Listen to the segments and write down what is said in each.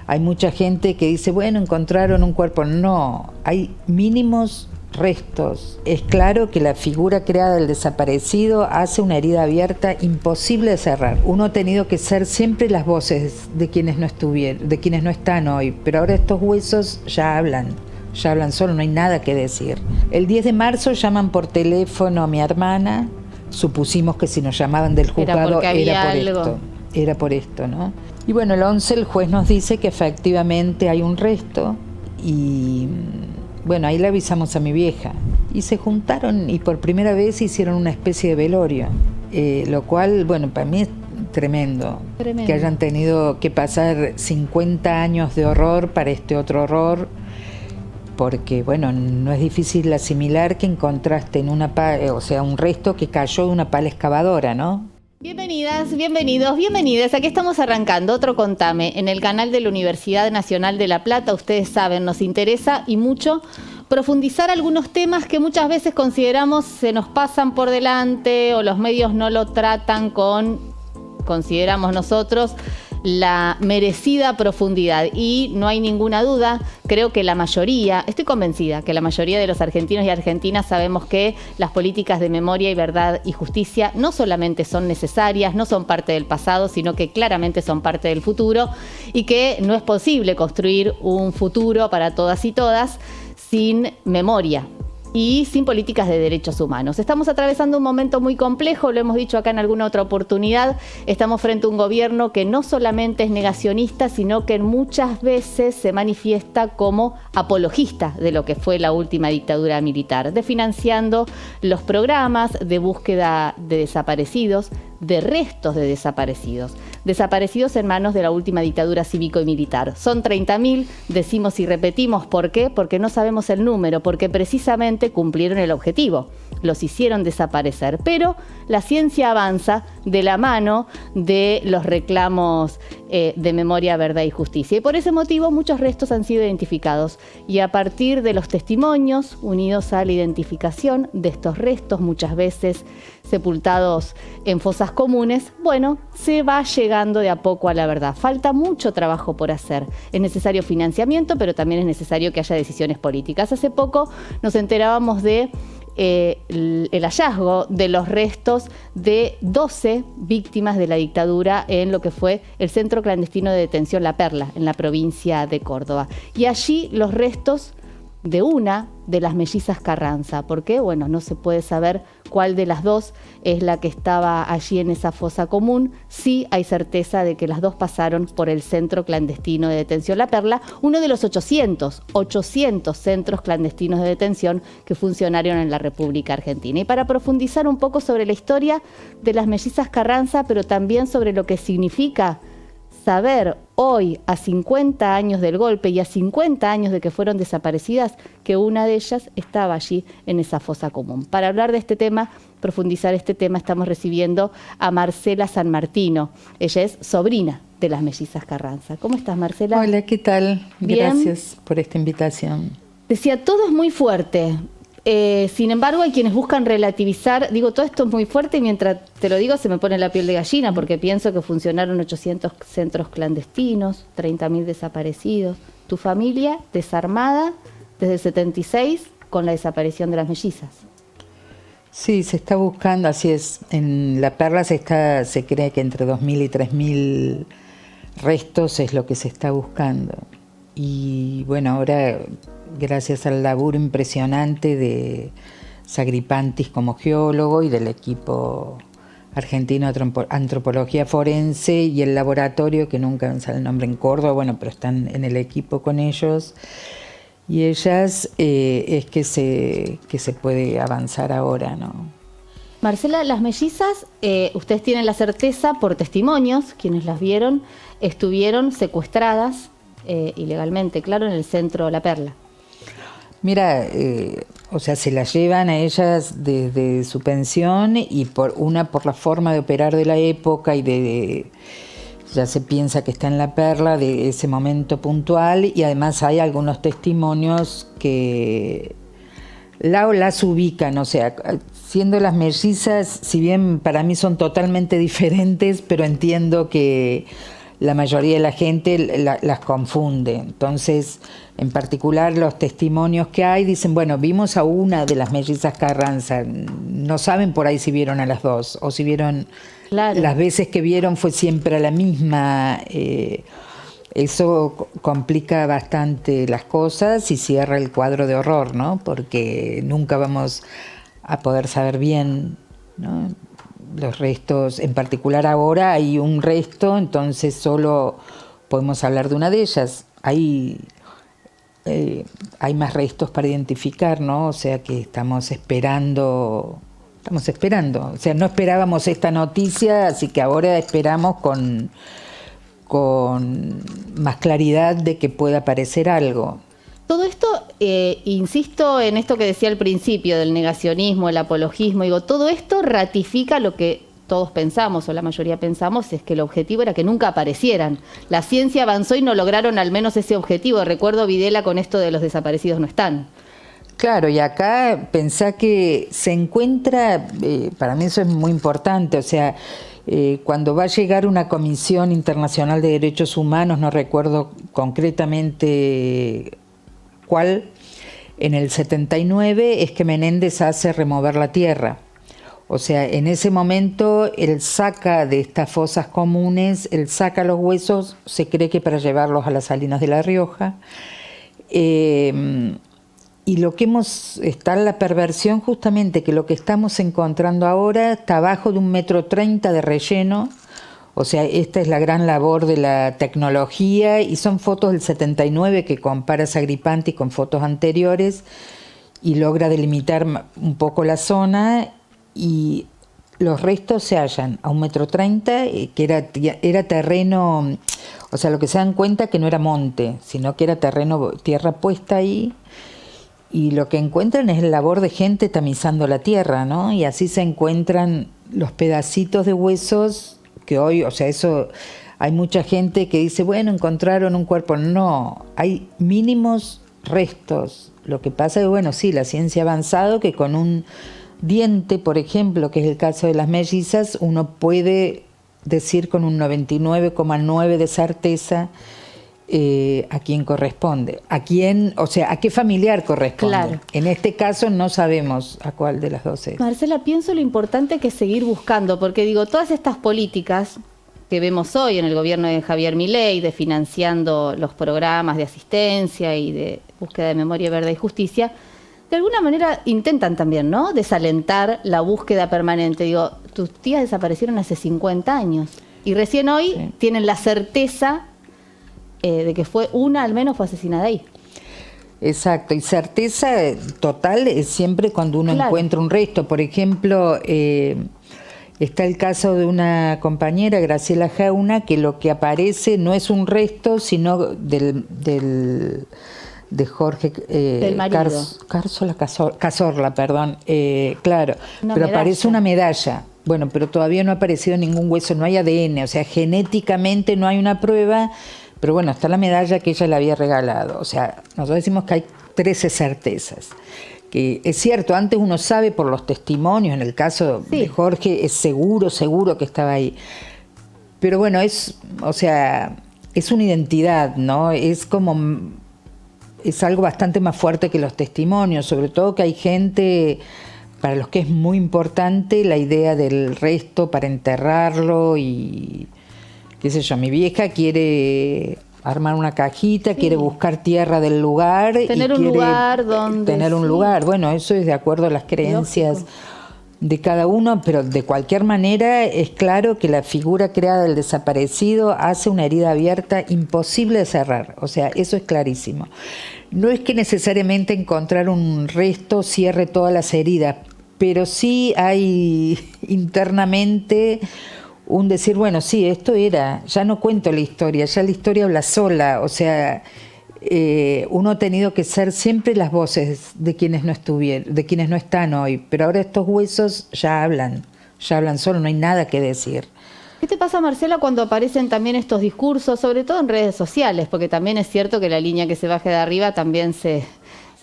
Hay mucha gente que dice, bueno, encontraron un cuerpo. No, hay mínimos restos. Es claro que la figura creada del desaparecido hace una herida abierta imposible de cerrar. Uno ha tenido que ser siempre las voces de quienes no estuvieron, de quienes no están hoy, pero ahora estos huesos ya hablan solo, no hay nada que decir. El 10 de marzo llaman por teléfono a mi hermana, supusimos que si nos llamaban del juzgado era por esto, ¿no? Y bueno, el 11 el juez nos dice que efectivamente hay un resto y bueno, ahí le avisamos a mi vieja y se juntaron y por primera vez hicieron una especie de velorio, lo cual, bueno, para mí es tremendo que hayan tenido que pasar 50 años de horror para este otro horror, porque bueno, no es difícil asimilar que encontraste en un resto que cayó de una pala excavadora, ¿no? Bienvenidas, bienvenidos, bienvenidas. Aquí estamos arrancando otro Contame en el canal de la Universidad Nacional de La Plata. Ustedes saben, nos interesa y mucho profundizar algunos temas que muchas veces consideramos se nos pasan por delante o los medios no lo tratan con, consideramos nosotros, la merecida profundidad. Y no hay ninguna duda, creo que la mayoría, estoy convencida que la mayoría de los argentinos y argentinas sabemos que las políticas de memoria y verdad y justicia no solamente son necesarias, no son parte del pasado, sino que claramente son parte del futuro y que no es posible construir un futuro para todas y todas sin memoria y sin políticas de derechos humanos. Estamos atravesando un momento muy complejo, lo hemos dicho acá en alguna otra oportunidad. Estamos frente a un gobierno que no solamente es negacionista, sino que muchas veces se manifiesta como apologista de lo que fue la última dictadura militar, desfinanciando los programas de búsqueda de desaparecidos, de restos de desaparecidos en manos de la última dictadura cívico y militar. Son 30.000, decimos y repetimos. ¿Por qué? Porque no sabemos el número, porque precisamente cumplieron el objetivo, los hicieron desaparecer. Pero la ciencia avanza de la mano de los reclamos de memoria, verdad y justicia. Y por ese motivo muchos restos han sido identificados. Y a partir de los testimonios unidos a la identificación de estos restos, muchas veces sepultados en fosas comunes, bueno, se va llegando de a poco a la verdad. Falta mucho trabajo por hacer. Es necesario financiamiento, pero también es necesario que haya decisiones políticas. Hace poco nos enterábamos de el hallazgo de los restos de 12 víctimas de la dictadura en lo que fue el centro clandestino de detención La Perla, en la provincia de Córdoba. Y allí los restos de una de las mellizas Carranza. ¿Por qué? Bueno, no se puede saber cuál de las dos es la que estaba allí en esa fosa común. Sí hay certeza de que las dos pasaron por el centro clandestino de detención La Perla, uno de los 800 centros clandestinos de detención que funcionaron en la República Argentina. Y para profundizar un poco sobre la historia de las mellizas Carranza, pero también sobre lo que significa saber hoy, a 50 años del golpe y a 50 años de que fueron desaparecidas, que una de ellas estaba allí en esa fosa común. Para hablar de este tema, profundizar este tema, estamos recibiendo a Marcela San Martino. Ella es sobrina de las mellizas Carranza. ¿Cómo estás, Marcela? Hola, ¿qué tal? ¿Bien? Gracias por esta invitación. Decía, todo es muy fuerte. Sin embargo, hay quienes buscan relativizar. Digo, todo esto es muy fuerte y mientras te lo digo se me pone la piel de gallina porque pienso que funcionaron 800 centros clandestinos, 30.000 desaparecidos. Tu familia desarmada desde el 76 con la desaparición de las mellizas. Sí, se está buscando, así es. En La Perla se cree que entre 2.000 y 3.000 restos es lo que se está buscando. Y bueno, ahora, gracias al laburo impresionante de Sagripantis como geólogo y del equipo argentino de antropología forense y el laboratorio, que nunca me sale el nombre, en Córdoba, bueno, pero están en el equipo con ellos y ellas, es que se puede avanzar ahora, ¿no? Marcela, las mellizas, ustedes tienen la certeza por testimonios, quienes las vieron, estuvieron secuestradas ilegalmente, claro, en el centro La Perla. Mira, o sea, se las llevan a ellas desde su pensión y por la forma de operar de la época y ya se piensa que está en La Perla de ese momento puntual y además hay algunos testimonios que las ubican, o sea, siendo las mellizas, si bien para mí son totalmente diferentes, pero entiendo que la mayoría de la gente las confunde. Entonces, en particular los testimonios que hay dicen, bueno, vimos a una de las mellizas Carranza, no saben por ahí si vieron a las dos, o si vieron, claro, las veces que vieron fue siempre a la misma. Eso complica bastante las cosas y cierra el cuadro de horror, ¿no? Porque nunca vamos a poder saber bien, ¿no? Los restos, en particular ahora hay un resto, entonces solo podemos hablar de una de ellas. Hay más restos para identificar, ¿no? O sea que estamos esperando. O sea, no esperábamos esta noticia, así que ahora esperamos con más claridad de que pueda aparecer algo. Todo esto, insisto en esto que decía al principio, del negacionismo, el apologismo, digo, todo esto ratifica lo que todos pensamos, o la mayoría pensamos, es que el objetivo era que nunca aparecieran. La ciencia avanzó y no lograron al menos ese objetivo. Recuerdo Videla con esto de los desaparecidos no están. Claro, y acá pensá que se encuentra, para mí eso es muy importante, o sea, cuando va a llegar una Comisión Internacional de Derechos Humanos, no recuerdo concretamente cuál, en el 79 es que Menéndez hace remover la tierra. O sea, en ese momento él saca de estas fosas comunes, él saca los huesos, se cree que para llevarlos a las Salinas de La Rioja. Y lo que está en la perversión justamente, que lo que estamos encontrando ahora está abajo de 1,30 m de relleno. O sea, esta es la gran labor de la tecnología y son fotos del 79 que compara Sagripanti con fotos anteriores y logra delimitar un poco la zona, y los restos se hallan a 1,30 m, que era terreno, o sea, lo que se dan cuenta que no era monte, sino que era terreno, tierra puesta ahí, y lo que encuentran es la labor de gente tamizando la tierra, ¿no? Y así se encuentran los pedacitos de huesos que hoy, o sea, eso, hay mucha gente que dice, bueno, encontraron un cuerpo. No, hay mínimos restos. Lo que pasa es, bueno, sí, la ciencia ha avanzado, que con un diente, por ejemplo, que es el caso de las mellizas, uno puede decir con un 99,9 de certeza a quién corresponde, a quién, o sea, a qué familiar corresponde. Claro. En este caso no sabemos a cuál de las dos es. Marcela, pienso lo importante que es seguir buscando, porque digo, todas estas políticas que vemos hoy en el gobierno de Javier Milei, de financiando los programas de asistencia y de búsqueda de memoria, verdad y justicia, de alguna manera intentan también, ¿no?, desalentar la búsqueda permanente. Digo, tus tías desaparecieron hace 50 años y recién hoy sí tienen la certeza de que fue una, al menos fue asesinada ahí. Exacto, y certeza total es siempre cuando uno encuentra un resto. Por ejemplo, está el caso de una compañera, Graciela Jauna, que lo que aparece no es un resto, sino de Jorge Cazorla, perdón, claro, pero medalla. Aparece una medalla. Bueno, pero todavía no ha aparecido ningún hueso, no hay ADN, o sea, genéticamente no hay una prueba. Pero bueno, está la medalla que ella le había regalado. O sea, nosotros decimos que hay 13 certezas. Que es cierto, antes uno sabe por los testimonios, en el caso de Jorge, es seguro que estaba ahí. Pero bueno, es una identidad, ¿no? Es algo bastante más fuerte que los testimonios, sobre todo que hay gente para los que es muy importante la idea del resto para enterrarlo y qué sé yo, mi vieja quiere armar una cajita, quiere buscar tierra del lugar. Tener un lugar donde... Tener un lugar, bueno, eso es de acuerdo a las creencias de cada uno, pero de cualquier manera es claro que la figura creada del desaparecido hace una herida abierta imposible de cerrar, o sea, eso es clarísimo. No es que necesariamente encontrar un resto cierre todas las heridas, pero sí hay internamente un decir, bueno, sí, esto era, ya no cuento la historia, ya la historia habla sola, o sea, uno ha tenido que ser siempre las voces de quienes no estuvieron, de quienes no están hoy, pero ahora estos huesos ya hablan solos, no hay nada que decir. ¿Qué te pasa, Marcela, cuando aparecen también estos discursos, sobre todo en redes sociales? Porque también es cierto que la línea que se baje de arriba también se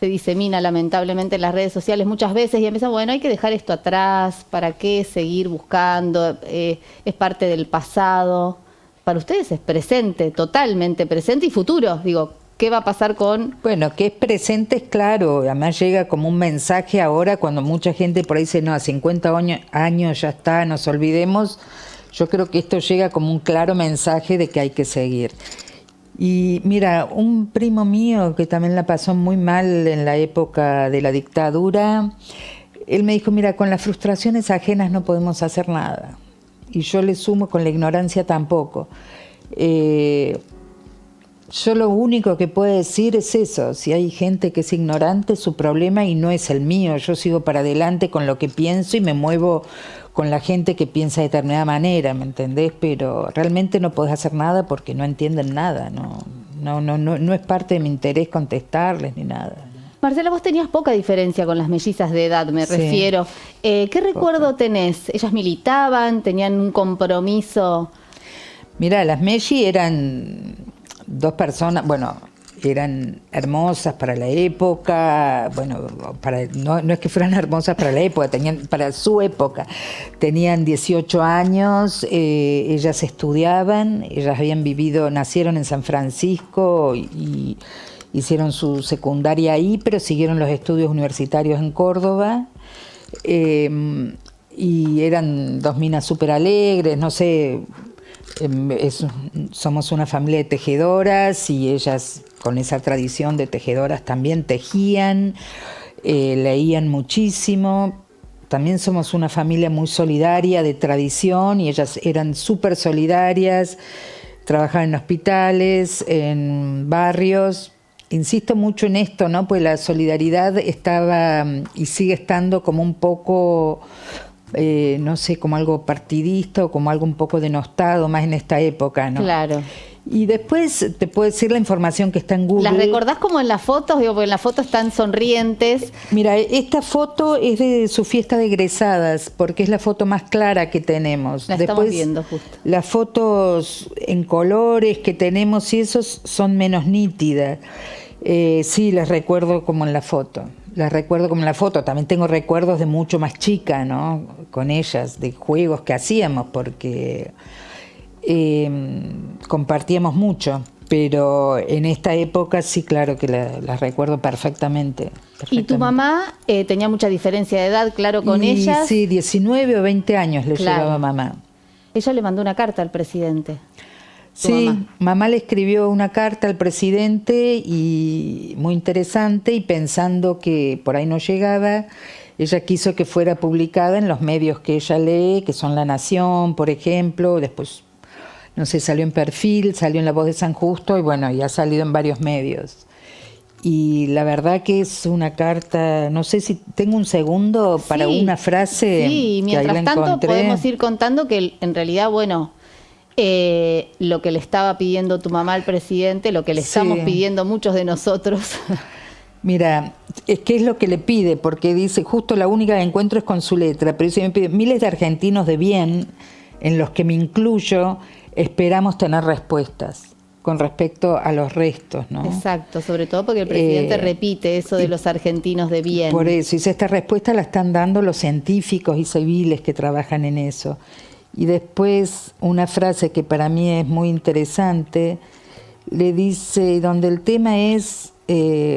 disemina lamentablemente en las redes sociales muchas veces y empiezan, bueno, hay que dejar esto atrás, ¿para qué seguir buscando? Es parte del pasado. para ustedes es presente, totalmente presente y futuro. Digo, ¿qué va a pasar con...? Bueno, que es presente es claro, además llega como un mensaje ahora cuando mucha gente por ahí dice, no, a 50 años ya está, nos olvidemos. Yo creo que esto llega como un claro mensaje de que hay que seguir. Y mira, un primo mío que también la pasó muy mal en la época de la dictadura, él me dijo, mira, con las frustraciones ajenas no podemos hacer nada. Y yo le sumo, con la ignorancia tampoco. Yo lo único que puedo decir es eso, si hay gente que es ignorante, es su problema y no es el mío. Yo sigo para adelante con lo que pienso y me muevo con la gente que piensa de determinada manera, ¿me entendés? Pero realmente no podés hacer nada porque no entienden nada, no es parte de mi interés contestarles ni nada. Marcela, vos tenías poca diferencia con las mellizas de edad, me refiero. ¿Qué recuerdo tenés? ¿Ellas militaban? ¿Tenían un compromiso? Mirá, las Melli eran 2 personas, bueno, eran hermosas para la época, bueno, no es que fueran hermosas para la época, para su época, tenían 18 años, ellas estudiaban, ellas habían nacieron en San Francisco y hicieron su secundaria ahí, pero siguieron los estudios universitarios en Córdoba, y eran 2 minas súper alegres, no sé, somos una familia de tejedoras y ellas con esa tradición de tejedoras también tejían, leían muchísimo. También somos una familia muy solidaria de tradición y ellas eran súper solidarias, trabajaban en hospitales, en barrios. Insisto mucho en esto, ¿no? Pues la solidaridad estaba y sigue estando como un poco... no sé, como algo partidista o como algo un poco denostado más en esta época, ¿no? Claro. Y después te puedo decir la información que está en Google. ¿Las recordás como en las fotos? Digo, porque en las fotos están sonrientes. Mira, esta foto es de su fiesta de egresadas, porque es la foto más clara que tenemos. La estamos viendo justo. Las fotos en colores que tenemos y esos son menos nítidas. Sí, las recuerdo como en la foto. También tengo recuerdos de mucho más chica, ¿no? Con ellas, de juegos que hacíamos, porque compartíamos mucho. Pero en esta época sí, claro que las recuerdo perfectamente. ¿Y tu mamá tenía mucha diferencia de edad, claro, con ellas? Sí, 19 o 20 años le llevaba mamá. Ella le mandó una carta al presidente. Sí, mamá le escribió una carta al presidente y muy interesante, y pensando que por ahí no llegaba, ella quiso que fuera publicada en los medios que ella lee, que son La Nación, por ejemplo, después, no sé, salió en Perfil, salió en La Voz de San Justo y bueno, y ha salido en varios medios. Y la verdad que es una carta, no sé si tengo un segundo para una frase. Sí, mientras tanto podemos ir contando que en realidad, bueno... lo que le estaba pidiendo tu mamá al presidente, lo que le estamos pidiendo muchos de nosotros. Mira, es que es lo que le pide, porque dice, justo la única que encuentro es con su letra, pero dice, me pide, miles de argentinos de bien, en los que me incluyo, esperamos tener respuestas con respecto a los restos, ¿no? Exacto, sobre todo porque el presidente repite eso de los argentinos de bien. Por eso, y esta respuesta la están dando los científicos y civiles que trabajan en eso. Y después una frase que para mí es muy interesante, le dice, donde el tema es,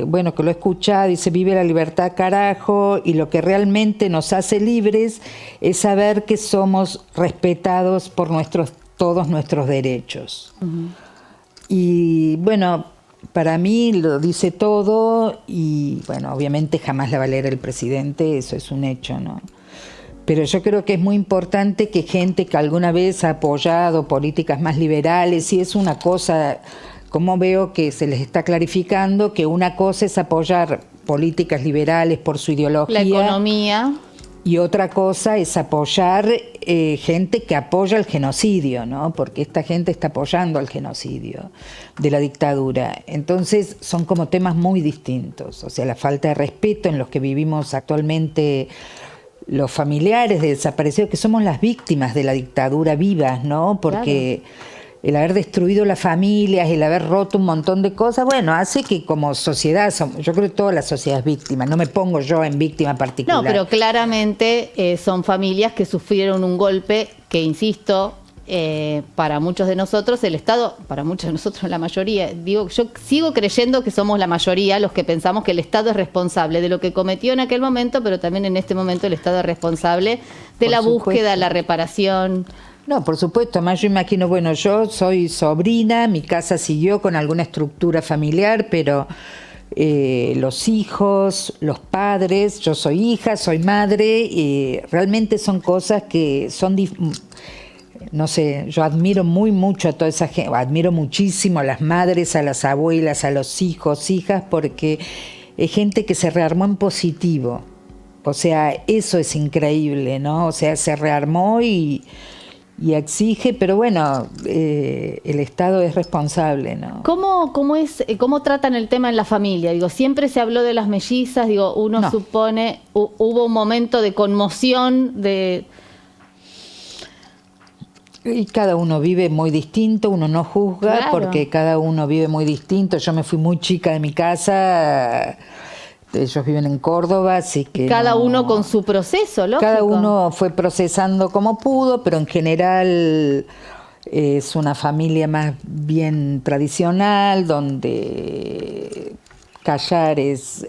bueno, que lo he escuchado, dice, vive la libertad, carajo, y lo que realmente nos hace libres es saber que somos respetados por todos nuestros derechos. Uh-huh. Y bueno, para mí lo dice todo, y bueno, obviamente jamás la va a leer el presidente, eso es un hecho, ¿no? Pero yo creo que es muy importante que gente que alguna vez ha apoyado políticas más liberales, y es una cosa, como veo que se les está clarificando, que una cosa es apoyar políticas liberales por su ideología. La economía. Y otra cosa es apoyar gente que apoya el genocidio, ¿no? Porque esta gente está apoyando el genocidio de la dictadura. Entonces son como temas muy distintos. O sea, la falta de respeto en los que vivimos actualmente los familiares de desaparecidos, que somos las víctimas de la dictadura vivas, ¿no? Porque el haber destruido las familias, el haber roto un montón de cosas, bueno, hace que como sociedad, yo creo que toda la sociedad es víctima, no me pongo yo en víctima particular. No, pero claramente son familias que sufrieron un golpe que, insisto, para muchos de nosotros el Estado, para muchos de nosotros la mayoría, digo, yo sigo creyendo que somos la mayoría los que pensamos que el Estado es responsable de lo que cometió en aquel momento, pero también en este momento el Estado es responsable de la búsqueda, la reparación. No, por supuesto, además yo imagino, bueno, yo soy sobrina, mi casa siguió con alguna estructura familiar, pero los hijos, los padres, yo soy hija, soy madre, realmente son cosas que son, no sé, yo admiro mucho a toda esa gente, admiro muchísimo a las madres, a las abuelas, a los hijos, hijas, porque es gente que se rearmó en positivo, o sea, eso es increíble, ¿no? O sea, se rearmó y exige, pero bueno, el Estado es responsable, ¿no? ¿Cómo tratan el tema en la familia? Digo, siempre se habló de las mellizas, digo, uno supone, hubo un momento de conmoción, Y cada uno vive muy distinto, uno no juzga, claro, porque cada uno vive muy distinto. Yo me fui muy chica de mi casa, ellos viven en Córdoba, así que... Cada uno con su proceso, lógico. Cada uno fue procesando como pudo, pero en general es una familia más bien tradicional, donde callar es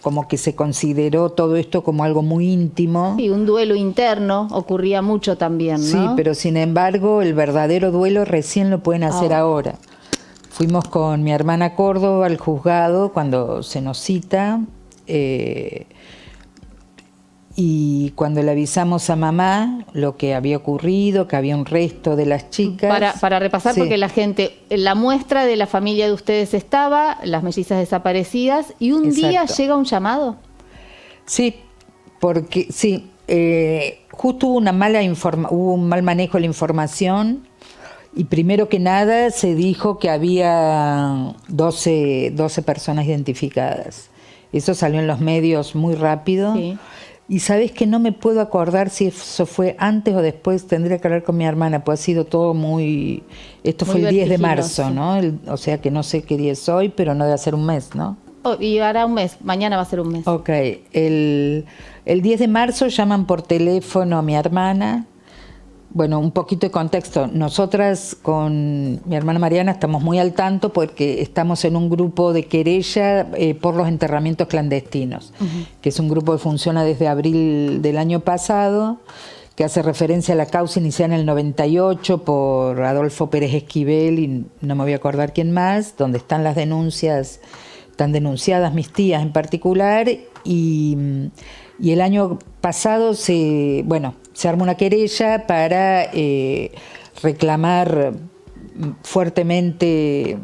como que se consideró todo esto como algo muy íntimo. Sí, un duelo interno ocurría mucho también, ¿no? Sí, pero sin embargo el verdadero duelo recién lo pueden hacer ahora. Fuimos con mi hermana a Córdoba al juzgado cuando se nos cita y cuando le avisamos a mamá lo que había ocurrido, que había un resto de las chicas. Para repasar, sí, porque la gente, la muestra de la familia de ustedes estaba, las mellizas desaparecidas, y un día llega un llamado. Sí, porque sí, justo hubo hubo un mal manejo de la información. Y primero que nada se dijo que había 12 personas identificadas. Eso salió en los medios muy rápido. Sí. Y sabes que no me puedo acordar si eso fue antes o después, tendría que hablar con mi hermana, pues ha sido todo muy... Esto muy fue el 10 de marzo, ¿no? O sea que no sé qué día es hoy, pero no debe ser un mes, ¿no? Y hará un mes, mañana va a ser un mes. Ok, el 10 de marzo llaman por teléfono a mi hermana. Bueno, un poquito de contexto. Nosotras con mi hermana Mariana estamos muy al tanto porque estamos en un grupo de querella por los enterramientos clandestinos, que es un grupo que funciona desde abril del año pasado, que hace referencia a la causa iniciada en el 98 por Adolfo Pérez Esquivel y no me voy a acordar quién más, donde están las denuncias, están denunciadas mis tías en particular, y el año pasado se armó una querella para reclamar fuertemente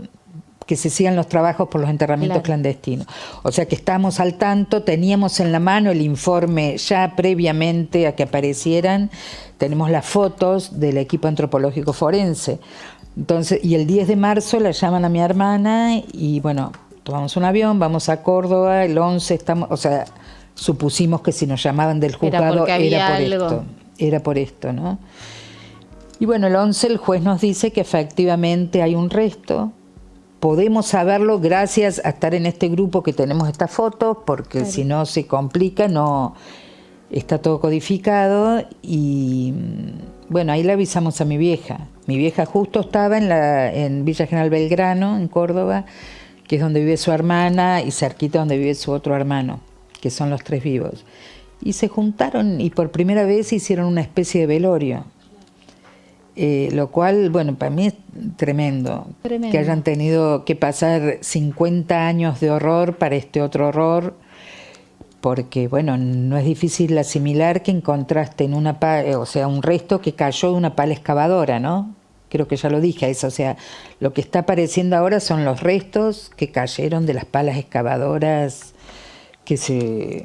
que se sigan los trabajos por los enterramientos clandestinos. O sea que estamos al tanto, teníamos en la mano el informe ya previamente a que aparecieran, tenemos las fotos del equipo antropológico forense. Entonces, y el 10 de marzo la llaman a mi hermana y bueno, tomamos un avión, vamos a Córdoba, el 11 estamos, o sea, supusimos que si nos llamaban del juzgado era por esto, ¿no? Y bueno, el 11 el juez nos dice que efectivamente hay un resto. Podemos saberlo gracias a estar en este grupo que tenemos estas fotos, porque si no se complica, no está todo codificado. Y bueno, ahí le avisamos a mi vieja. Mi vieja justo estaba en Villa General Belgrano, en Córdoba, que es donde vive su hermana, y cerquita donde vive su otro hermano, que son los tres vivos. Y se juntaron y por primera vez hicieron una especie de velorio. Lo cual, bueno, para mí es tremendo. Que hayan tenido que pasar 50 años de horror para este otro horror, porque, bueno, no es difícil asimilar que encontraste en una pala, o sea, un resto que cayó de una pala excavadora, ¿no? Creo que ya lo dije eso, o sea, lo que está apareciendo ahora son los restos que cayeron de las palas excavadoras que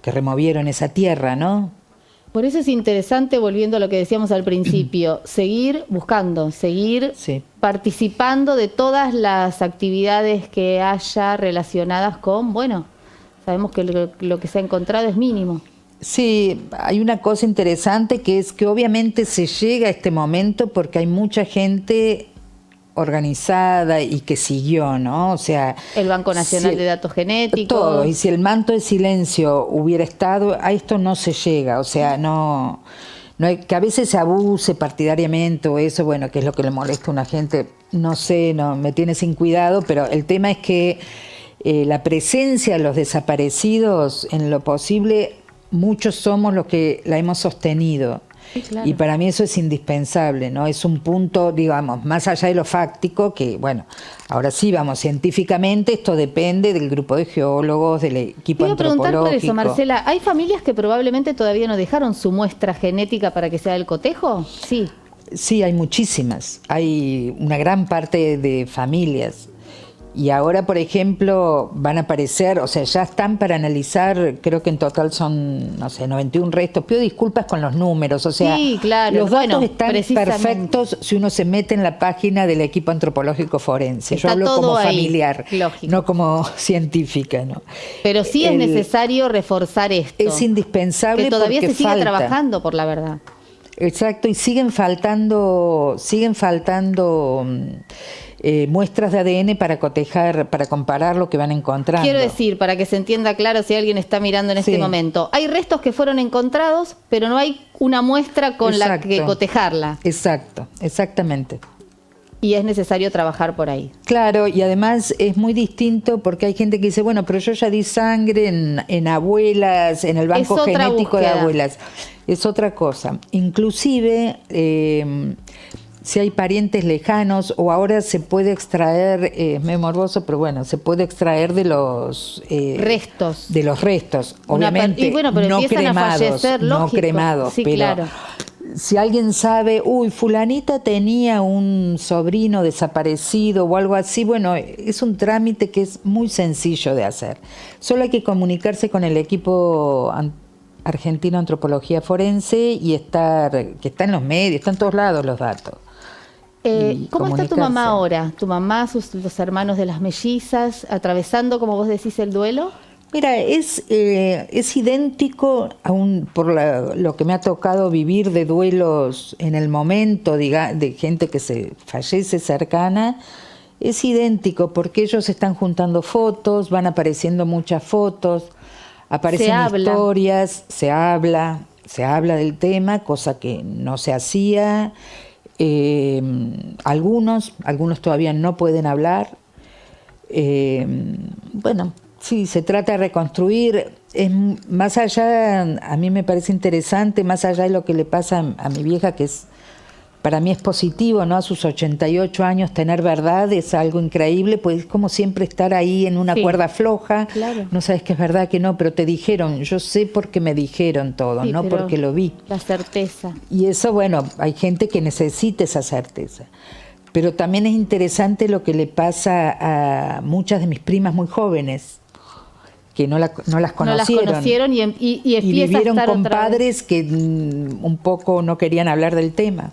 removieron esa tierra, ¿no? Por eso es interesante, volviendo a lo que decíamos al principio, seguir buscando, seguir participando de todas las actividades que haya relacionadas con, bueno, sabemos que lo que se ha encontrado es mínimo. Sí, hay una cosa interesante que es que obviamente se llega a este momento porque hay mucha gente organizada y que siguió, ¿no? O sea, el Banco Nacional de Datos Genéticos. Todo, y si el manto de silencio hubiera estado, a esto no se llega, o sea, no no hay, que a veces se abuse partidariamente o eso, bueno, que es lo que le molesta a una gente, no sé, no me tiene sin cuidado, pero el tema es que la presencia de los desaparecidos, en lo posible, muchos somos los que la hemos sostenido. Sí, claro. Y para mí eso es indispensable, ¿no? Es un punto, digamos, más allá de lo fáctico, que, bueno, ahora sí, vamos, científicamente esto depende del grupo de geólogos, del equipo antropológico. Te iba a preguntar por eso, Marcela, ¿hay familias que probablemente todavía no dejaron su muestra genética para que sea el cotejo? Sí. Sí, hay muchísimas, hay una gran parte de familias. Y ahora, por ejemplo, van a aparecer, o sea, ya están para analizar, creo que en total son, no sé, 91 restos. Pido disculpas con los números, o sea, sí, claro. los datos están perfectos si uno se mete en la página del equipo antropológico forense. Está yo hablo como ahí, familiar, lógico. No como científica, ¿no? Pero sí es necesario reforzar esto. Es indispensable que todavía porque se sigue falta. Trabajando por la verdad. Exacto, y siguen faltando muestras de ADN para cotejar, para comparar lo que van encontrando. Quiero decir, para que se entienda claro si alguien está mirando en este momento, hay restos que fueron encontrados, pero no hay una muestra con la que cotejarla. Exacto, exactamente. Y es necesario trabajar por ahí. Claro, y además es muy distinto porque hay gente que dice, bueno, pero yo ya di sangre en abuelas, en el banco genético de abuelas. Es otra cosa. Inclusive, si hay parientes lejanos, o ahora se puede extraer, es medio morboso, pero bueno, se puede extraer de los restos. De los restos, obviamente, y bueno, pero no empiezan a fallecer, no lógico. cremados, sí, pero claro. Si alguien sabe, fulanita tenía un sobrino desaparecido o algo así, bueno, es un trámite que es muy sencillo de hacer. Solo hay que comunicarse con el equipo argentino de antropología forense y que está en los medios, está en todos lados los datos. ¿Cómo está tu mamá ahora? ¿Tu mamá, los hermanos de las mellizas, atravesando, como vos decís, el duelo? Mira, es idéntico por lo que me ha tocado vivir de duelos en el momento, de gente que se fallece cercana. Es idéntico porque ellos están juntando fotos, van apareciendo muchas fotos, aparecen historias, se habla del tema, cosa que no se hacía. Algunos todavía no pueden hablar. Bueno, sí, se trata de reconstruir. Es más allá, a mí me parece interesante, más allá de lo que le pasa a mi vieja, que para mí es positivo, ¿no? A sus 88 años tener verdad es algo increíble, pues es como siempre estar ahí en una cuerda floja. Claro. No sabes que es verdad, que no, pero te dijeron. Yo sé porque me dijeron todo, no porque lo vi. La certeza. Y eso, bueno, hay gente que necesita esa certeza. Pero también es interesante lo que le pasa a muchas de mis primas muy jóvenes, que no las conocieron. No las conocieron y vivieron con padres que un poco no querían hablar del tema.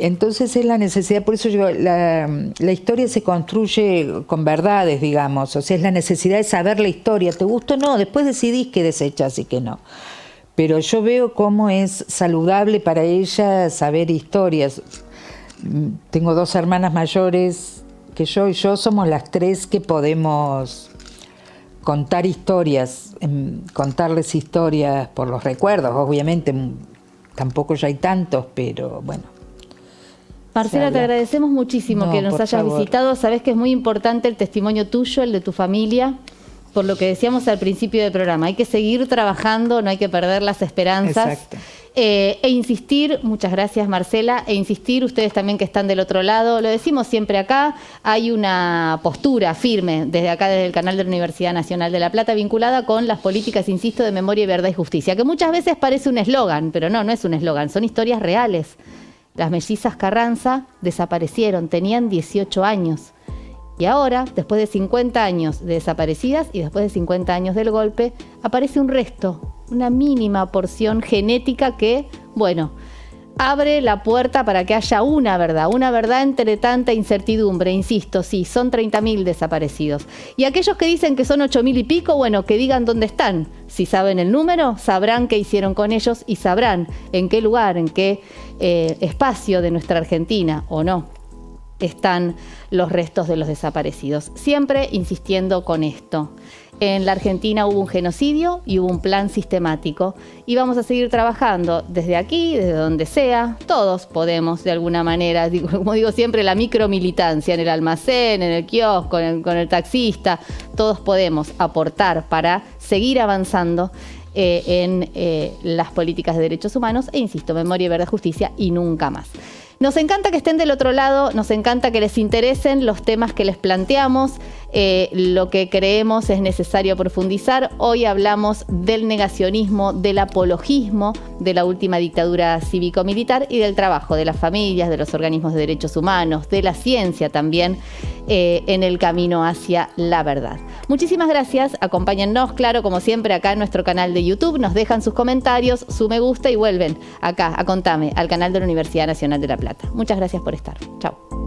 Entonces es la necesidad, por eso la historia se construye con verdades, digamos, o sea, es la necesidad de saber la historia, ¿te gusta o no? Después decidís que desechás y que no. Pero yo veo cómo es saludable para ella saber historias. Tengo 2 hermanas mayores que yo, y yo somos las 3 que podemos contar historias, contarles historias por los recuerdos, obviamente tampoco ya hay tantos, pero bueno. Marcela, te agradecemos muchísimo que nos hayas visitado. Sabés que es muy importante el testimonio tuyo, el de tu familia, por lo que decíamos al principio del programa. Hay que seguir trabajando, no hay que perder las esperanzas. Exacto. E insistir, muchas gracias Marcela, e insistir ustedes también que están del otro lado, lo decimos siempre acá, hay una postura firme desde acá, desde el canal de la Universidad Nacional de La Plata, vinculada con las políticas, insisto, de memoria, verdad y justicia, que muchas veces parece un eslogan, pero no es un eslogan, son historias reales. Las mellizas Carranza desaparecieron, tenían 18 años. Y ahora, después de 50 años de desaparecidas y después de 50 años del golpe, aparece un resto, una mínima porción genética que, bueno, abre la puerta para que haya una verdad entre tanta incertidumbre. Insisto, sí, son 30.000 desaparecidos. Y aquellos que dicen que son 8.000 y pico, bueno, que digan dónde están. Si saben el número, sabrán qué hicieron con ellos y sabrán en qué lugar, en qué espacio de nuestra Argentina, o no, están los restos de los desaparecidos. Siempre insistiendo con esto. En la Argentina hubo un genocidio y hubo un plan sistemático. Y vamos a seguir trabajando desde aquí, desde donde sea. Todos podemos, de alguna manera, como digo siempre, la micromilitancia en el almacén, en el kiosco, con el taxista. Todos podemos aportar para seguir avanzando en las políticas de derechos humanos. E insisto, memoria, verdad, justicia y nunca más. Nos encanta que estén del otro lado, nos encanta que les interesen los temas que les planteamos, lo que creemos es necesario profundizar. Hoy hablamos del negacionismo, del apologismo de la última dictadura cívico-militar y del trabajo de las familias, de los organismos de derechos humanos, de la ciencia también, en el camino hacia la verdad. Muchísimas gracias, acompáñennos, claro, como siempre, acá en nuestro canal de YouTube, nos dejan sus comentarios, su me gusta y vuelven acá a Contame, al canal de la Universidad Nacional de La Plata. Muchas gracias por estar. Chau.